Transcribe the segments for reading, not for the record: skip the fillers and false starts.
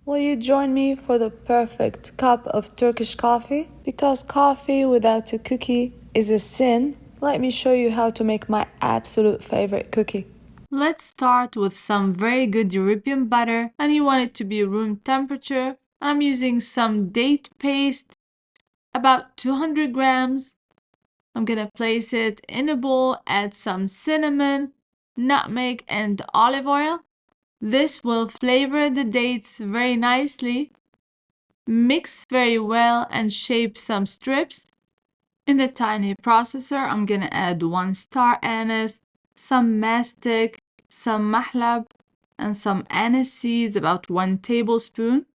Will you join me for the perfect cup of Turkish coffee? Because coffee without a cookie is a sin. Let me show you how to make my absolute favorite cookie. Let's start with some very good European butter, and you want it to be room temperature. I'm using some date paste, about 200 grams. I'm gonna place it in a bowl, add some cinnamon, nutmeg, and olive oil. This will flavor the dates very nicely. Mix very well and shape some strips. In the tiny processor, I'm gonna add 1 star anise, some mastic, some mahlab, and some anise seeds, about 1 tablespoon.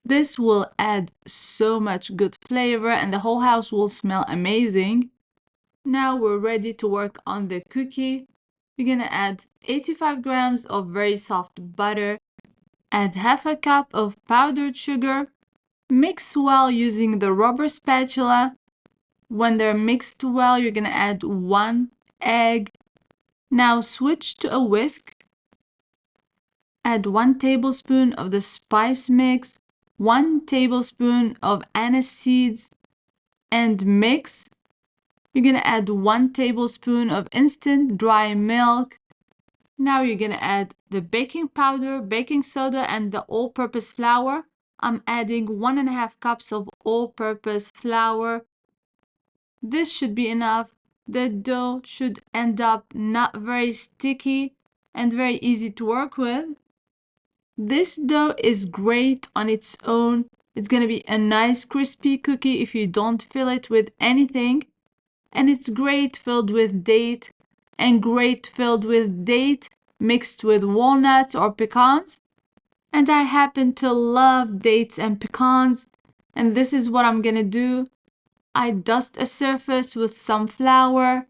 This will add so much good flavor and the whole house will smell amazing. Now we're ready to work on the cookie. You're gonna add 85 grams of very soft butter, add half a cup of powdered sugar, mix well using the rubber spatula. When they're mixed well, you're gonna add 1 egg. Now switch to a whisk. Add 1 tablespoon of the spice mix, 1 tablespoon of anise seeds, and mix. You're gonna add 1 tablespoon of instant dry milk. Now you're gonna add the baking powder, baking soda, and the all-purpose flour. I'm adding 1.5 cups of all-purpose flour. This should be enough. The dough should end up not very sticky and very easy to work with. This dough is great on its own. It's gonna be a nice crispy cookie if you don't fill it with anything. And it's great filled with date, and great filled with date mixed with walnuts or pecans. And I happen to love dates and pecans, and this is what I'm gonna do. I dust a surface with some flour,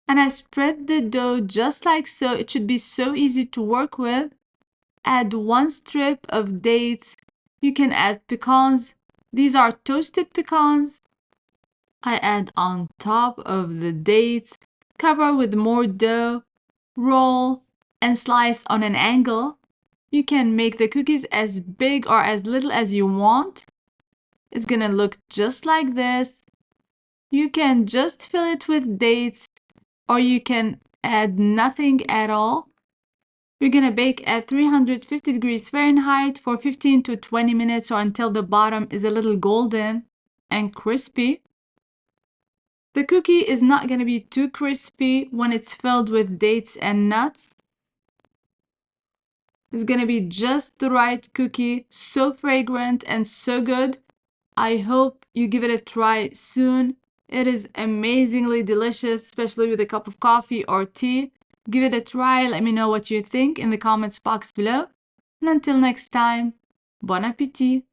and I spread the dough just like so. It should be so easy to work with. Add 1 strip of dates. You can add pecans. These are toasted pecans. I add on top of the dates, cover with more dough, roll, and slice on an angle. You can make the cookies as big or as little as you want. It's gonna look just like this. You can just fill it with dates, or you can add nothing at all. You're gonna bake at 350 degrees Fahrenheit for 15 to 20 minutes or until the bottom is a little golden and crispy. The cookie is not gonna be too crispy when it's filled with dates and nuts. It's gonna be just the right cookie, so fragrant and so good. I hope you give it a try soon. It is amazingly delicious, especially with a cup of coffee or tea. Give it a try. Let me know what you think in the comments box below. And until next time, bon appétit!